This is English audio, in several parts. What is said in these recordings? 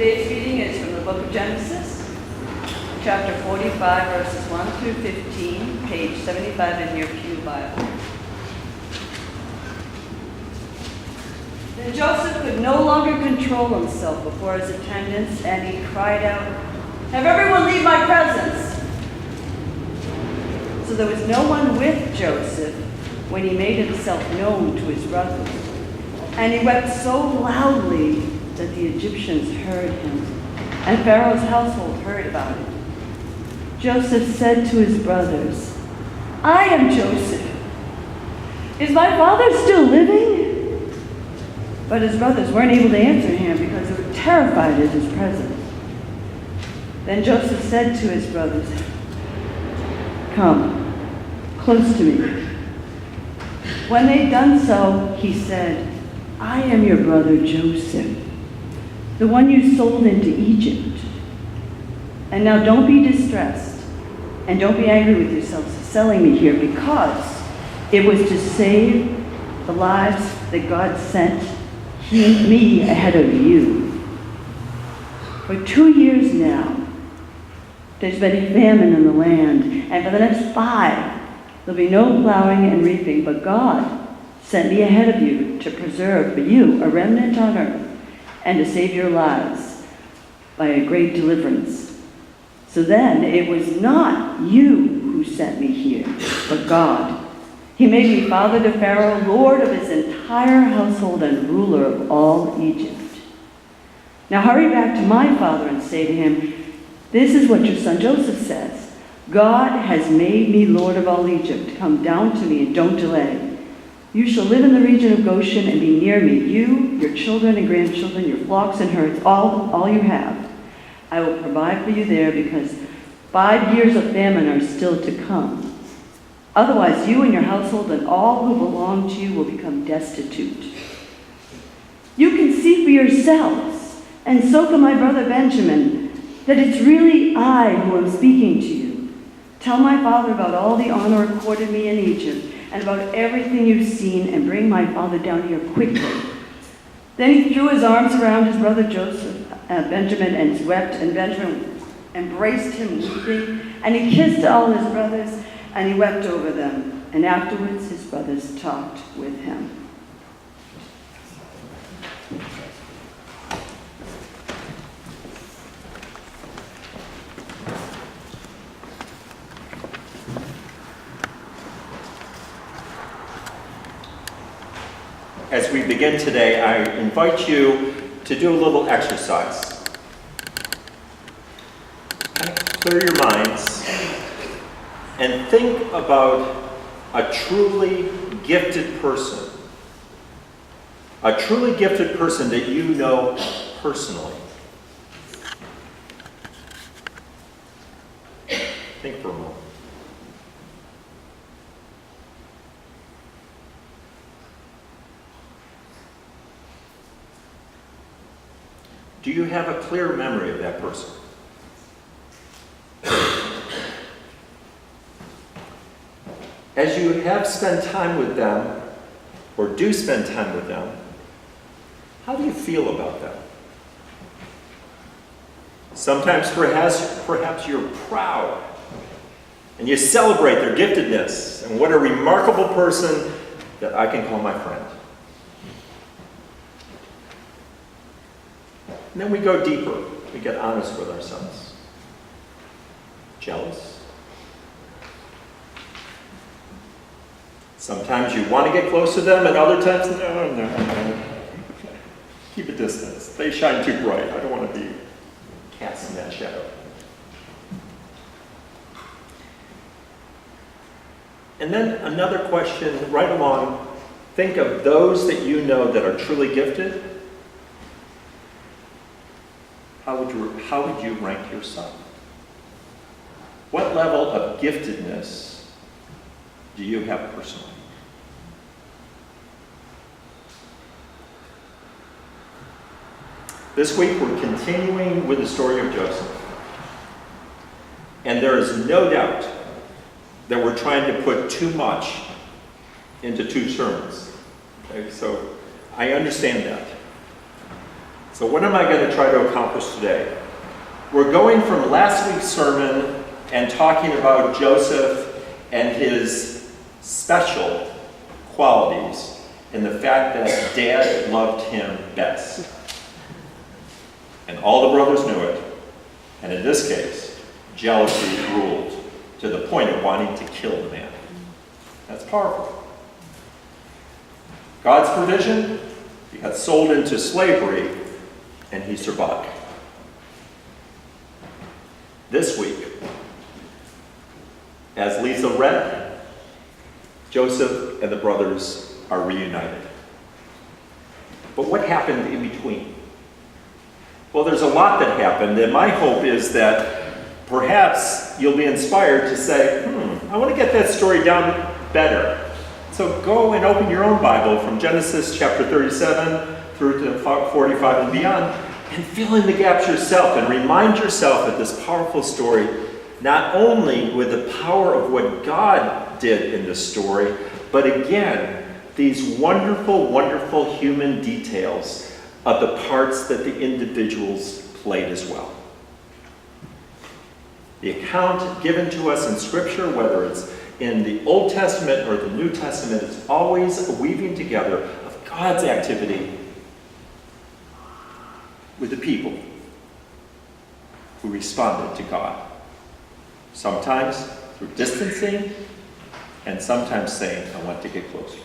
Today's reading is from the book of Genesis, chapter 45, verses 1 through 15, page 75 in your Pew Bible. Then Joseph could no longer control himself before his attendants, and he cried out, "Have everyone leave my presence!" So there was no one with Joseph when he made himself known to his brothers. And he wept so loudly that the Egyptians heard him, and Pharaoh's household heard about it. Joseph said to his brothers, "I am Joseph. Is my father still living?" But his brothers weren't able to answer him because they were terrified at his presence. Then Joseph said to his brothers, "Come, close to me." When they'd done so, he said, "I am your brother Joseph, the one you sold into Egypt. And now don't be distressed, and don't be angry with yourselves for selling me here, because it was to save the lives that God sent me ahead of you. For 2 years now, there's been a famine in the land, and for the next 5, there'll be no plowing and reaping, but God sent me ahead of you to preserve for you a remnant on earth and to save your lives by a great deliverance. So then it was not you who sent me here, but God. He made me father to Pharaoh, lord of his entire household and ruler of all Egypt. Now hurry back to my father and say to him, 'This is what your son Joseph says. God has made me lord of all Egypt. Come down to me and don't delay. You shall live in the region of Goshen and be near me, you, your children and grandchildren, your flocks and herds, all you have. I will provide for you there, because 5 years of famine are still to come. Otherwise, you and your household and all who belong to you will become destitute. You can see for yourselves, and so can my brother Benjamin, that it's really I who am speaking to you. Tell my father about all the honor accorded me in Egypt, and about everything you've seen, and bring my father down here quickly." Then he threw his arms around his brother Benjamin, and wept, and Benjamin embraced him weeping, and he kissed all his brothers, and he wept over them. And afterwards his brothers talked with him. As we begin today, I invite you to do a little exercise. Clear your minds and think about a truly gifted person. A truly gifted person that you know personally. Think for a moment. Do you have a clear memory of that person? As you have spent time with them, or do spend time with them, how do you feel about them? Sometimes perhaps you're proud, and you celebrate their giftedness, and what a remarkable person that I can call my friend. And then we go deeper. We get honest with ourselves. Jealous? Sometimes you want to get close to them, and other times, no. Keep a distance. They shine too bright. I don't want to be cast in that shadow. And then another question right along. Think of those that you know that are truly gifted. How would you rank yourself? What level of giftedness do you have personally? This week we're continuing with the story of Joseph. And there is no doubt that we're trying to put too much into 2 sermons. Okay, so I understand that. So what am I going to try to accomplish today? We're going from last week's sermon and talking about Joseph and his special qualities and the fact that Dad loved him best. And all the brothers knew it. And in this case, jealousy ruled to the point of wanting to kill the man. That's powerful. God's provision, he got sold into slavery, and he survived. This week, as Lisa read, Joseph and the brothers are reunited. But what happened in between? Well, there's a lot that happened, and my hope is that perhaps you'll be inspired to say, I want to get that story down better. So go and open your own Bible from Genesis chapter 37 through to 45 and beyond, and fill in the gaps yourself and remind yourself of this powerful story, not only with the power of what God did in this story, but again, these wonderful, wonderful human details of the parts that the individuals played as well. The account given to us in Scripture, whether it's in the Old Testament or the New Testament, is always a weaving together of God's activity with the people who responded to God. Sometimes through distancing, and sometimes saying, I want to get closer.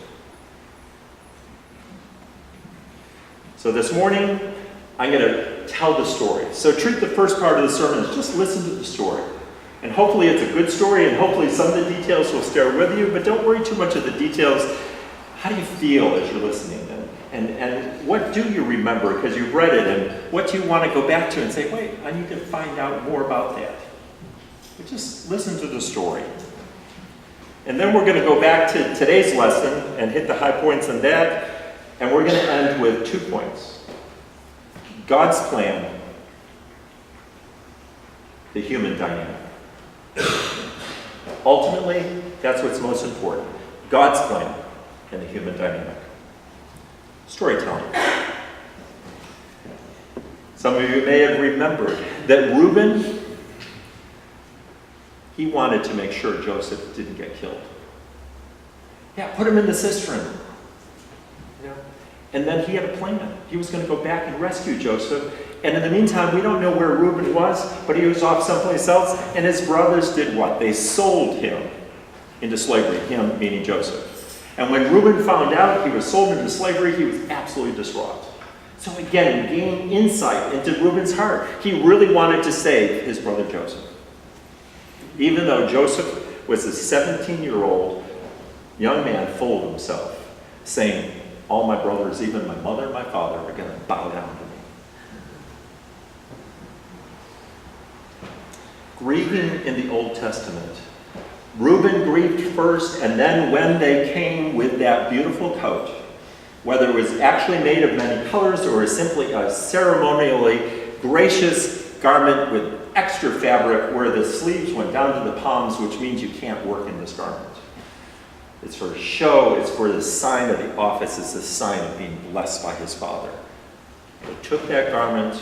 So this morning, I'm going to tell the story. So treat the first part of the sermon as just listen to the story. And hopefully it's a good story, and hopefully some of the details will stay with you, but don't worry too much of the details. How do you feel as you're listening? And what do you remember because you've read it, and what do you want to go back to and say, wait, I need to find out more about that. But just listen to the story. And then we're going to go back to today's lesson and hit the high points in that, and we're going to end with 2 points. God's plan, the human dynamic. Ultimately, that's what's most important. God's plan and the human dynamic. Storytelling. Some of you may have remembered that Reuben, he wanted to make sure Joseph didn't get killed. Yeah, put him in the cistern. You know? And then he had a plan. He was going to go back and rescue Joseph. And in the meantime, we don't know where Reuben was, but he was off someplace else. And his brothers did what? They sold him into slavery, him meaning Joseph. And when Reuben found out he was sold into slavery, he was absolutely distraught. So again, gaining insight into Reuben's heart, he really wanted to save his brother Joseph. Even though Joseph was a 17-year-old young man full of himself, saying, all my brothers, even my mother and my father, are going to bow down to me. Grieving in the Old Testament. Reuben grieved first, and then when they came with that beautiful coat, whether it was actually made of many colors or was simply a ceremonially gracious garment with extra fabric where the sleeves went down to the palms, which means you can't work in this garment. It's for show, it's for the sign of the office, it's a sign of being blessed by his father. They took that garment,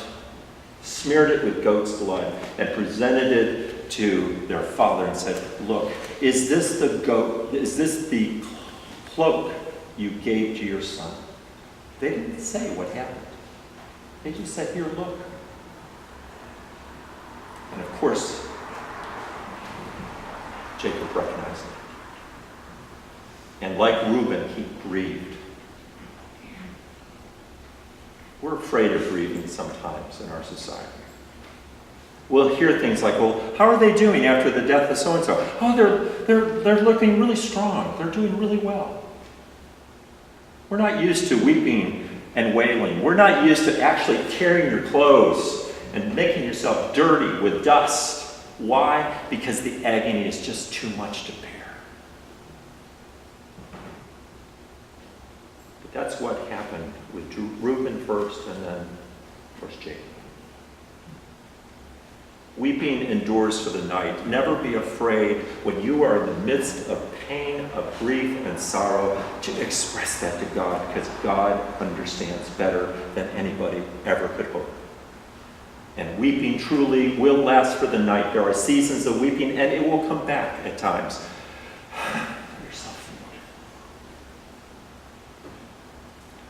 smeared it with goat's blood, and presented it to their father and said, look, is this the cloak you gave to your son? They didn't say what happened. They just said, here, look. And of course, Jacob recognized it. And like Reuben, he grieved. We're afraid of grieving sometimes in our society. We'll hear things like, well, how are they doing after the death of so-and-so? Oh, they're looking really strong. They're doing really well. We're not used to weeping and wailing. We're not used to actually tearing your clothes and making yourself dirty with dust. Why? Because the agony is just too much to bear. But that's what happened with Reuben first and then, of course, Jacob. Weeping endures for the night. Never be afraid when you are in the midst of pain, of grief, and sorrow to express that to God, because God understands better than anybody ever could hope. And weeping truly will last for the night. There are seasons of weeping, and it will come back at times. Yourself,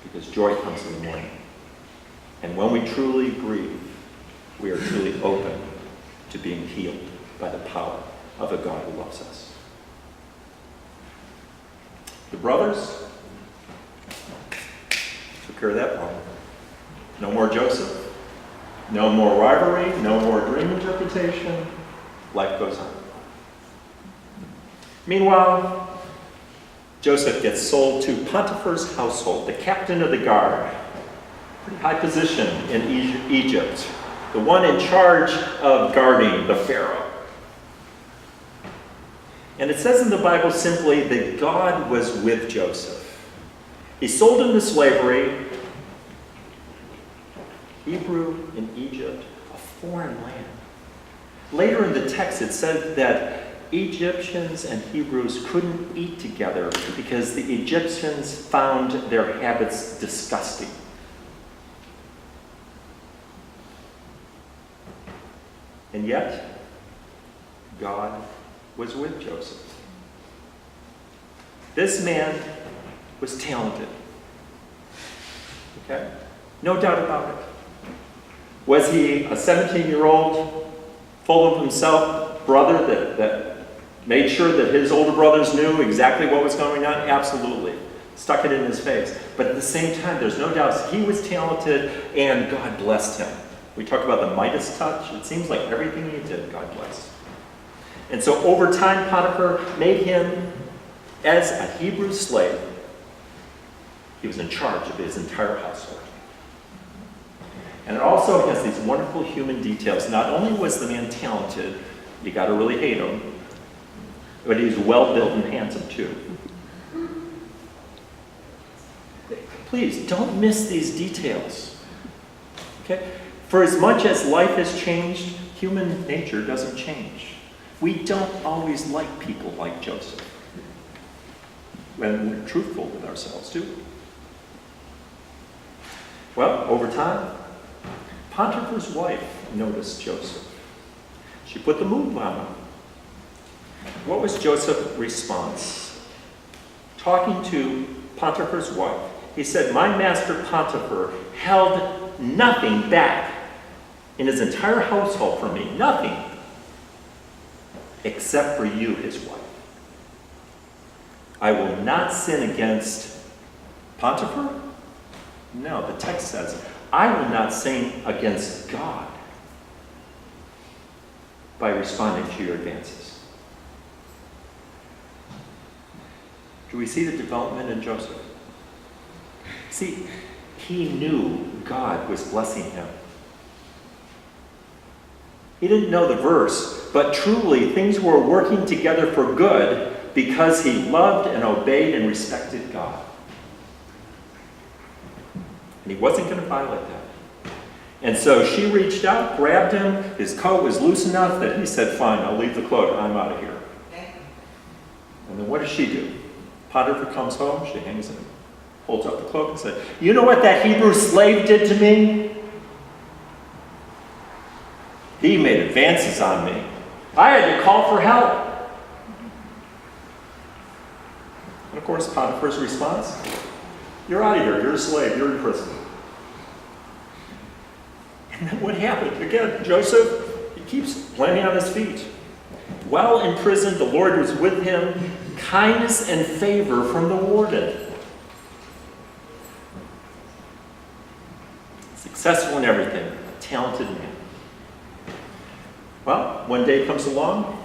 because joy comes in the morning. And when we truly grieve, we are truly open to being healed by the power of a God who loves us. The brothers took care of that problem. No more Joseph. No more rivalry. No more dream interpretation. Life goes on. Meanwhile, Joseph gets sold to Potiphar's household, the captain of the guard. Pretty high position in Egypt. The one in charge of guarding the Pharaoh. And it says in the Bible simply that God was with Joseph. He's sold into slavery, Hebrew in Egypt, a foreign land. Later in the text it said that Egyptians and Hebrews couldn't eat together because the Egyptians found their habits disgusting. And yet, God was with Joseph. This man was talented. Okay? No doubt about it. Was he a 17-year-old, full of himself, brother that made sure that his older brothers knew exactly what was going on? Absolutely. Stuck it in his face. But at the same time, there's no doubt he was talented and God blessed him. We talk about the Midas touch. It seems like everything he did, God blessed. And so over time, Potiphar made him as a Hebrew slave. He was in charge of his entire household. And it also has these wonderful human details. Not only was the man talented, you got to really hate him, but he was well-built and handsome too. Please, don't miss these details. Okay? For as much as life has changed, human nature doesn't change. We don't always like people like Joseph when we're truthful with ourselves, do we? Well, over time, Potiphar's wife noticed Joseph. She put the move on him. What was Joseph's response? Talking to Potiphar's wife, he said, "My master Potiphar held nothing back in his entire household from me, nothing, except for you, his wife. I will not sin against Potiphar." No, the text says, I will not sin against God by responding to your advances. Do we see the development in Joseph? See, he knew God was blessing him. He didn't know the verse, but truly things were working together for good because he loved and obeyed and respected God. And he wasn't going to violate that. And so she reached out, grabbed him. His coat was loose enough that he said, "Fine, I'll leave the cloak. I'm out of here." And then what does she do? Potiphar comes home. She hangs him, holds up the cloak and said, "You know what that Hebrew slave did to me? He made advances on me. I had to call for help." And of course, Potiphar's response, "You're out of here. You're a slave. You're in prison." And then what happened? Again, Joseph, he keeps landing on his feet. While in prison, the Lord was with him, kindness and favor from the warden. Successful in everything, a talented man. Well, one day comes along,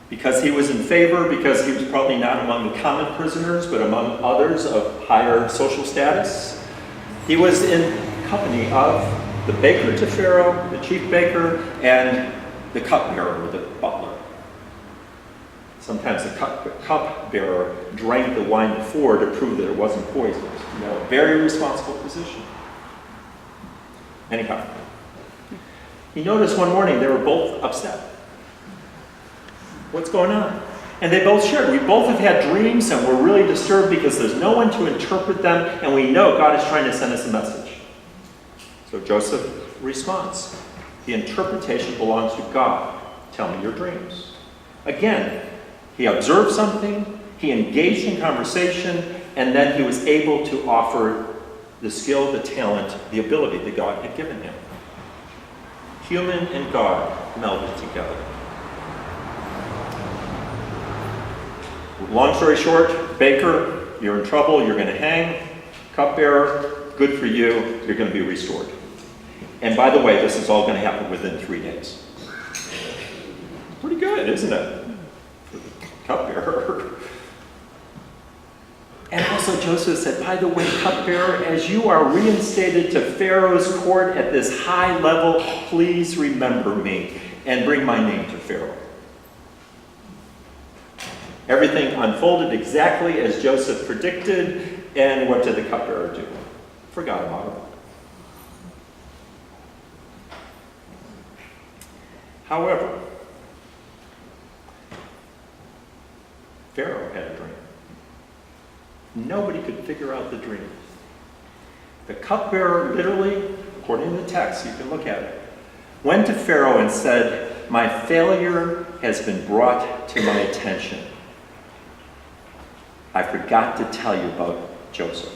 because he was in favor, because he was probably not among the common prisoners, but among others of higher social status. He was in company of the baker to Pharaoh, the chief baker, and the cupbearer, or the butler. Sometimes the cupbearer drank the wine before to prove that it wasn't poisoned. You know, a very responsible position. Anyhow, He noticed one morning they were both upset. What's going on? And they both shared. We both have had dreams and we're really disturbed because there's no one to interpret them, and we know God is trying to send us a message. So Joseph responds, the interpretation belongs to God. Tell me your dreams. Again, he observed something, he engaged in conversation, and then he was able to offer the skill, the talent, the ability that God had given him. Human and God melded together. Long story short, baker, you're in trouble, you're going to hang. Cupbearer, good for you, you're going to be restored. And by the way, this is all going to happen within 3 days. Pretty good, isn't it? Cupbearer. And also Joseph said, by the way, cupbearer, as you are reinstated to Pharaoh's court at this high level, please remember me and bring my name to Pharaoh. Everything unfolded exactly as Joseph predicted, and what did the cupbearer do? Forgot about it. However, Pharaoh had a dream. Nobody could figure out the dream. The cupbearer literally, according to the text, you can look at it, went to Pharaoh and said, my failure has been brought to my attention. I forgot to tell you about Joseph.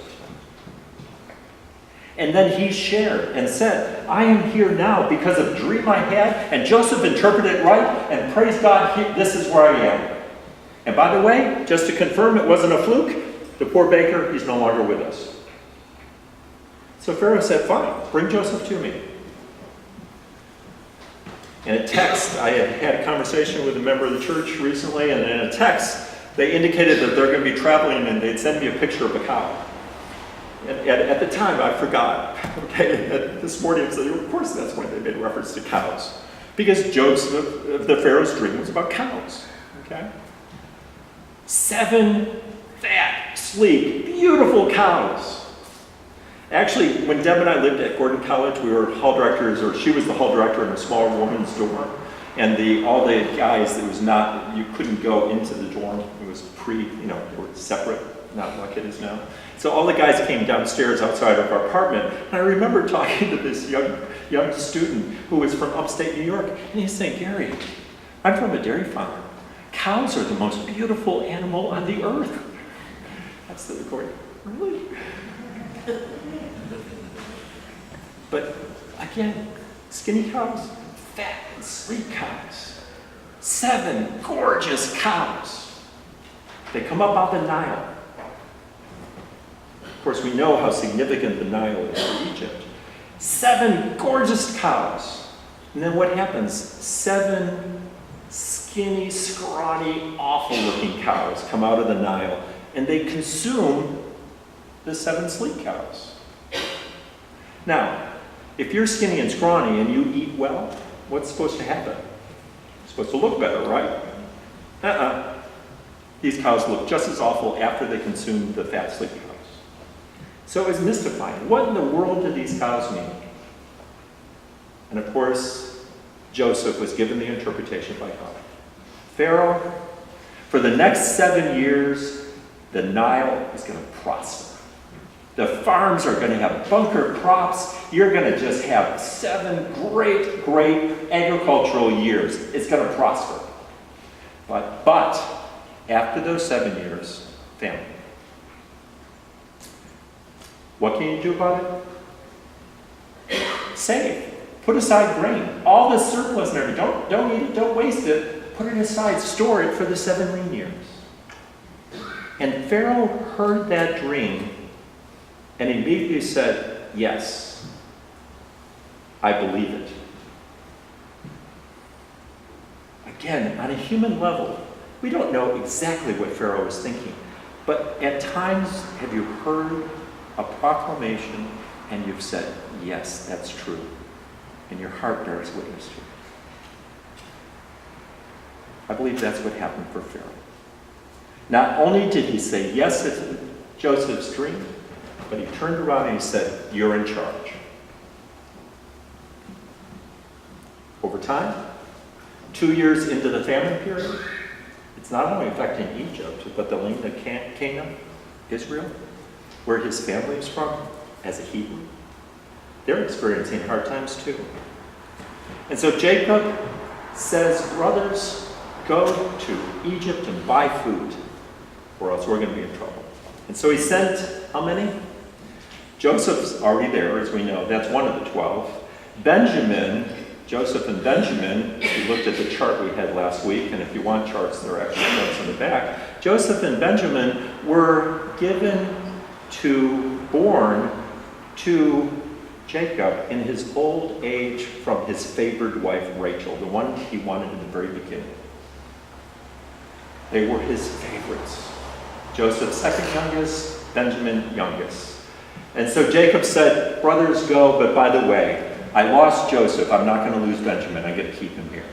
And then he shared and said, I am here now because of a dream I had, and Joseph interpreted it right, and praise God, this is where I am. And by the way, just to confirm it wasn't a fluke, the poor baker, he's no longer with us. So Pharaoh said, fine, bring Joseph to me. In a text, I had a conversation with a member of the church recently, and in a text, they indicated that they're going to be traveling, and they'd send me a picture of a cow. And at the time, I forgot. Okay, and this morning, I said, of course, that's when they made reference to cows, because Joseph, the Pharaoh's dream was about cows. Okay, 7 fat, sleek, beautiful cows. Actually, when Deb and I lived at Gordon College, we were hall directors, or she was the hall director in a small woman's dorm. And all the guys, you couldn't go into the dorm. It was they were separate, not like it is now. So all the guys came downstairs outside of our apartment. And I remember talking to this young student who was from upstate New York. And he's saying, Gary, I'm from a dairy farm. Cows are the most beautiful animal on the earth. That's the recording. Really? But again, skinny cows, fat and sleek cows. 7 gorgeous cows. They come up out the Nile. Of course, we know how significant the Nile is for Egypt. 7 gorgeous cows. And then what happens? 7 skinny, scrawny, awful-looking cows come out of the Nile, and they consume the 7 sleek cows. Now, if you're skinny and scrawny and you eat well, what's supposed to happen? It's supposed to look better, right? These cows look just as awful after they consume the fat, sleek cows. So it's mystifying. What in the world do these cows mean? And of course, Joseph was given the interpretation by God. Pharaoh, for the next 7 years, the Nile is going to prosper. The farms are going to have bunker crops. You're going to just have 7 great, great agricultural years. It's going to prosper. But after those 7 years, famine. What can you do about it? Save. Put aside grain. All the surplus and everything. Don't eat it. Don't waste it. Put it aside. Store it for the 7 lean years. And Pharaoh heard that dream and immediately said, yes, I believe it. Again, on a human level, we don't know exactly what Pharaoh was thinking. But at times, have you heard a proclamation and you've said, yes, that's true. And your heart bears witness to it. I believe that's what happened for Pharaoh. Not only did he say yes to Joseph's dream, but he turned around and he said, you're in charge. time. 2 years into the famine period, it's not only affecting Egypt, but the land of Canaan, Israel, where his family is from, as a Hebrew. They're experiencing hard times too. And so Jacob says, brothers, go to Egypt and buy food, or else we're going to be in trouble. And so he sent how many? Joseph's already there, as we know. That's one of the 12. Benjamin, Joseph and Benjamin, if you looked at the chart we had last week, and if you want charts, there are actually notes in the back. Joseph and Benjamin were born to Jacob in his old age from his favored wife Rachel, the one he wanted in the very beginning. They were his favorites. Joseph second youngest, Benjamin youngest. And so Jacob said, brothers, go, but by the way, I lost Joseph. I'm not going to lose Benjamin. I get to keep him here.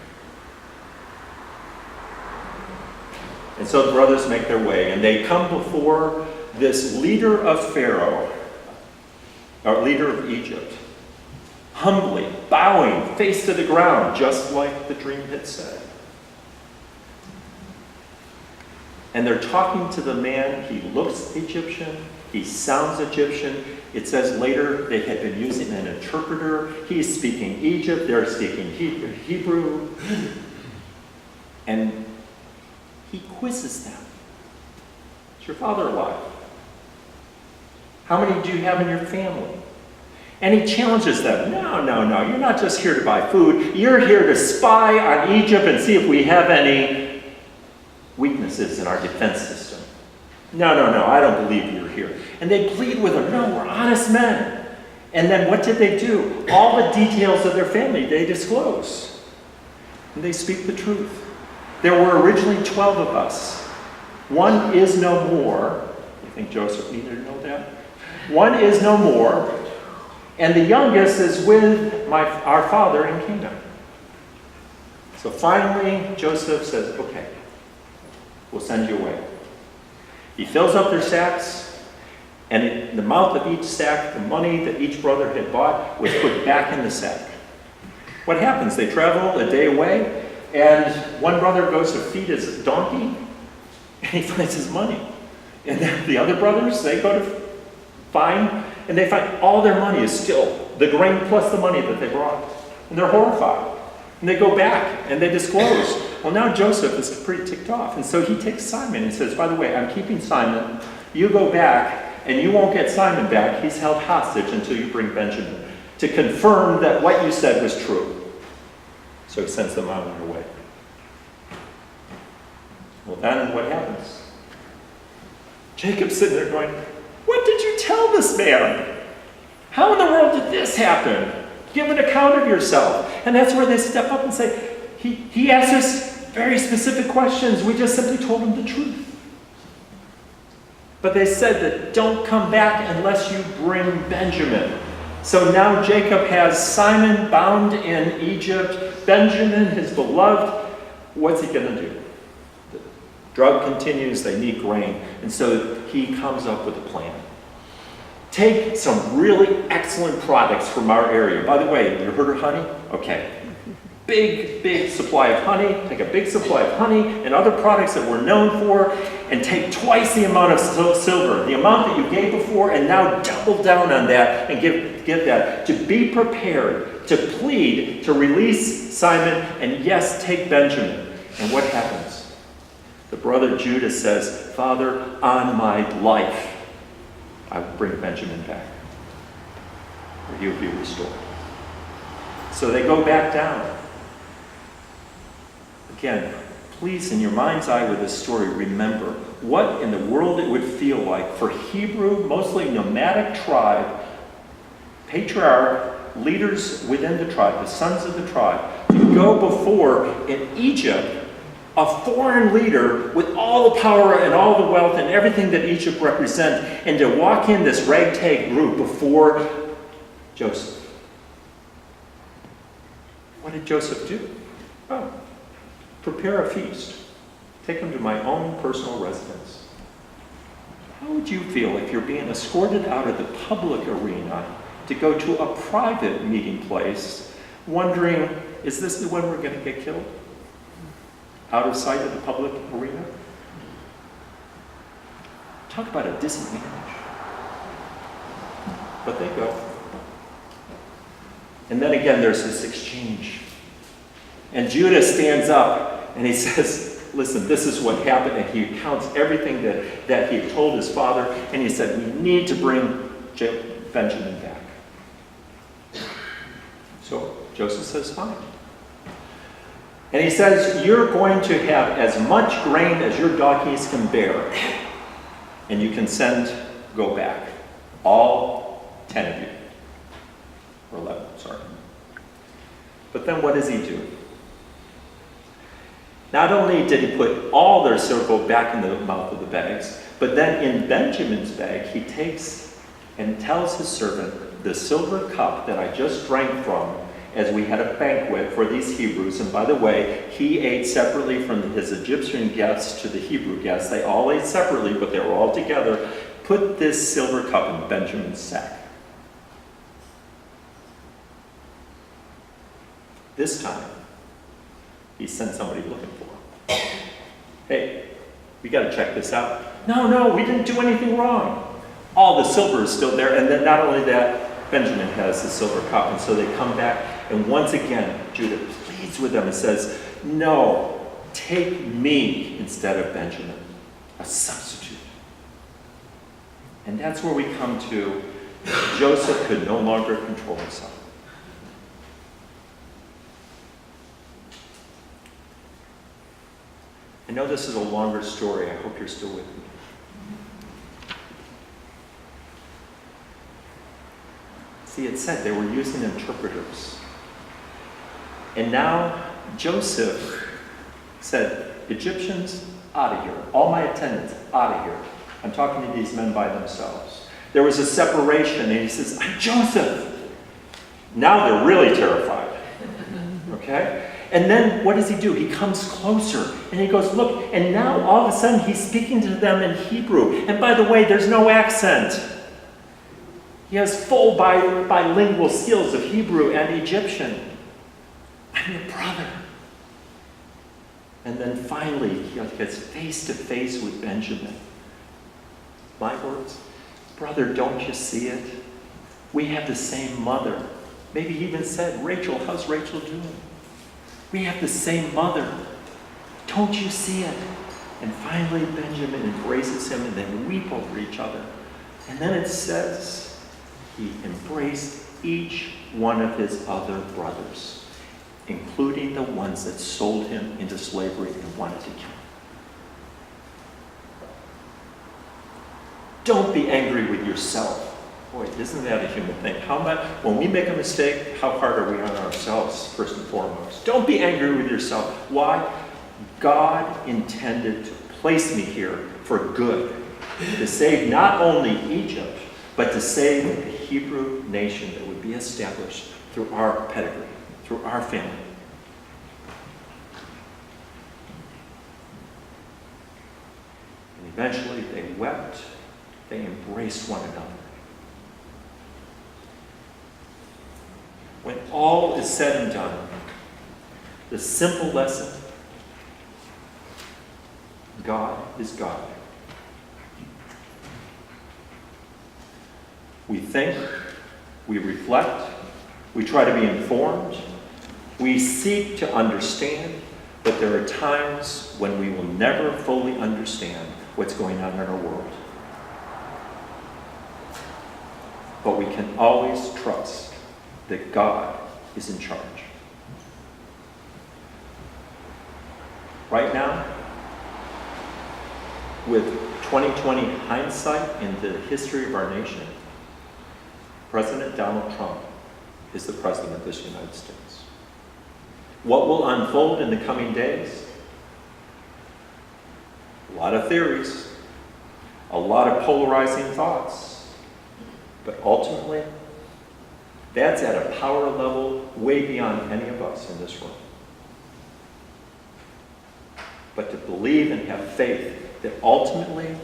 And so the brothers make their way, and they come before this leader of Pharaoh, or leader of Egypt, humbly, bowing, face to the ground, just like the dream had said. And they're talking to the man. He looks Egyptian. He sounds Egyptian. It says later they had been using an interpreter. He's speaking Egypt. They're speaking Hebrew. And he quizzes them. Is your father alive? How many do you have in your family? And he challenges them. No. You're not just here to buy food. You're here to spy on Egypt and see if we have any weaknesses in our defense system. No, I don't believe you're here. And they plead with him, no, we're honest men. And then what did they do? All the details of their family, they disclose. And they speak the truth. There were originally 12 of us. One is no more. You think Joseph needed to know that? One is no more. And the youngest is with our father in Hingham. So finally, Joseph says, okay, we'll send you away. He fills up their sacks, and in the mouth of each sack, the money that each brother had bought was put back in the sack. What happens? They travel a day away, and one brother goes to feed his donkey, and he finds his money. And then the other brothers, they go to find, and they find all their money is still the grain plus the money that they brought. And they're horrified. And they go back, and they disclose. Well, now Joseph is pretty ticked off. And so he takes Simon and says, by the way, I'm keeping Simon. You go back, and you won't get Simon back. He's held hostage until you bring Benjamin, to confirm that what you said was true. So he sends them on their way. Well, then what happens? Jacob's sitting there going, what did you tell this man? How in the world did this happen? Give an account of yourself. And that's where they step up and say, he asked us very specific questions. We just simply told him the truth. But they said that don't come back unless you bring Benjamin. So now Jacob has Simon bound in Egypt, Benjamin, his beloved. What's he going to do? The drought continues, they need grain. And so he comes up with a plan. Take some really excellent products from our area. By the way, you heard of honey? Okay. Big supply of honey. Take a big supply of honey and other products that we're known for, and take twice the amount of silver, the amount that you gave before, and now double down on that and give that. To be prepared, to plead, to release Simon, and yes, take Benjamin. And what happens? The brother Judah says, Father, on my life, I will bring Benjamin back, or he will be restored. So they go back down. Again, please, in your mind's eye with this story, remember what in the world it would feel like for Hebrew, mostly nomadic tribe, patriarch, leaders within the tribe, the sons of the tribe, to go before in Egypt a foreign leader with all the power and all the wealth and everything that Egypt represents, and to walk in this ragtag group before Joseph. What did Joseph do? Oh, prepare a feast. Take him to my own personal residence. How would you feel if you're being escorted out of the public arena to go to a private meeting place, wondering, is this the one we're going to get killed? Out of sight of the public arena? Talk about a disadvantage. But they go. And then again, there's this exchange. And Judah stands up and he says, listen, this is what happened. And he recounts everything that he had told his father. And he said, we need to bring Benjamin back. So Joseph says, fine. And he says, you're going to have as much grain as your donkeys can bear. And you can go back. All 10 of you. Or 11, sorry. But then what does he do? Not only did he put all their silver back in the mouth of the bags, but then in Benjamin's bag, he takes and tells his servant, the silver cup that I just drank from as we had a banquet for these Hebrews, and by the way, he ate separately from his Egyptian guests to the Hebrew guests. They all ate separately, but they were all together. Put this silver cup in Benjamin's sack. This time, he sent somebody looking for him. Hey, we got to check this out. No, we didn't do anything wrong. All the silver is still there, and then not only that, Benjamin has the silver cup, and so they come back, and once again, Judah pleads with them and says, no, take me instead of Benjamin, a substitute. And that's where we come to, Joseph could no longer control himself. I know this is a longer story. I hope you're still with me. See, it said they were using interpreters. And now Joseph said, Egyptians, out of here. All my attendants, out of here. I'm talking to these men by themselves. There was a separation, and he says, I'm Joseph. Now they're really terrified. Okay? And then what does he do? He comes closer and he goes, look, and now all of a sudden he's speaking to them in Hebrew. And by the way, there's no accent. He has full bilingual skills of Hebrew and Egyptian. I'm your brother. And then finally, he gets face to face with Benjamin. My words, brother, don't you see it? We have the same mother. Maybe he even said, Rachel, how's Rachel doing? We have the same mother. Don't you see it? And finally, Benjamin embraces him and they weep over each other. And then it says, he embraced each one of his other brothers, including the ones that sold him into slavery and wanted to kill him. Don't be angry with yourself. Boy, isn't that a human thing? When we make a mistake, how hard are we on ourselves, first and foremost? Don't be angry with yourself. Why? God intended to place me here for good, to save not only Egypt, but to save the Hebrew nation that would be established through our pedigree, through our family. And eventually they wept, they embraced one another. When all is said and done, the simple lesson, God is God. We think, we reflect, we try to be informed, we seek to understand, but there are times when we will never fully understand what's going on in our world. But we can always trust that God is in charge. Right now, with 2020 hindsight into the history of our nation, President Donald Trump is the president of this United States. What will unfold in the coming days? A lot of theories, a lot of polarizing thoughts, but ultimately, that's at a power level way beyond any of us in this room. But to believe and have faith that ultimately,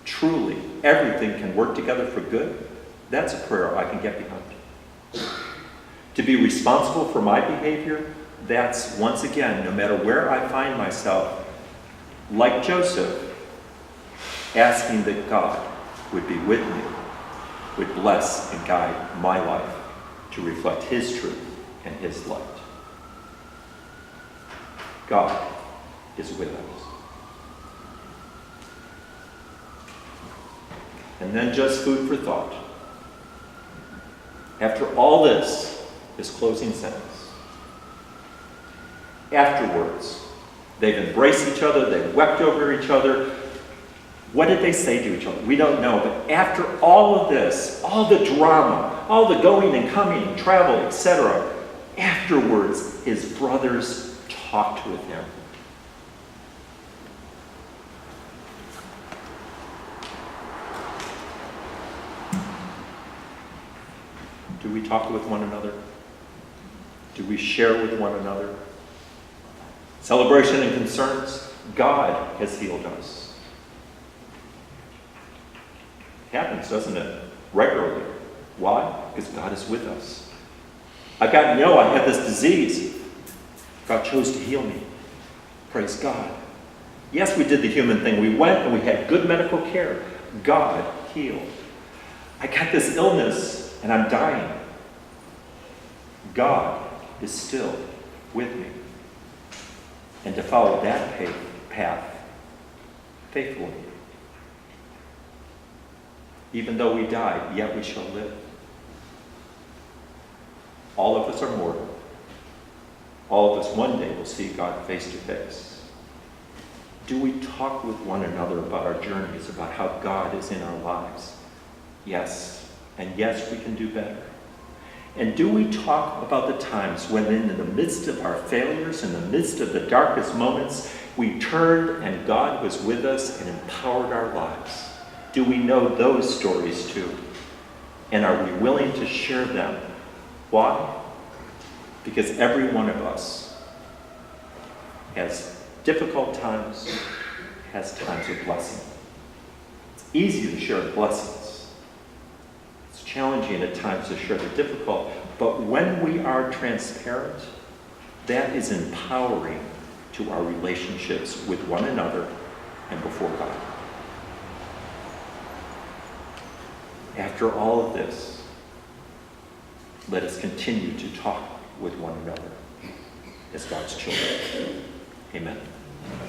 truly, everything can work together for good, that's a prayer I can get behind. To be responsible for my behavior, that's, once again, no matter where I find myself, like Joseph, asking that God would be with me, would bless and guide my life to reflect his truth and his light. God is with us. And then just food for thought. After all this closing sentence. Afterwards, they've embraced each other, they've wept over each other. What did they say to each other? We don't know, but after all of this, all the drama, all the going and coming and travel, etc., afterwards, his brothers talked with him. Do we talk with one another? Do we share with one another? Celebration and concerns, God has healed us. It happens, doesn't it? Regularly. Why? Because God is with us. I had this disease. God chose to heal me. Praise God. Yes, we did the human thing. We went and we had good medical care. God healed. I got this illness and I'm dying. God is still with me. And to follow that path faithfully. Even though we die, yet we shall live. All of us are mortal. All of us one day will see God face to face. Do we talk with one another about our journeys, about how God is in our lives? Yes, and yes, we can do better. And do we talk about the times when in the midst of our failures, in the midst of the darkest moments, we turned and God was with us and empowered our lives? Do we know those stories too? And are we willing to share them? Why? Because every one of us has difficult times, has times of blessing. It's easy to share the blessings. It's challenging at times to share the difficult, but when we are transparent, that is empowering to our relationships with one another and before God. After all of this, let us continue to talk with one another as God's children. Amen.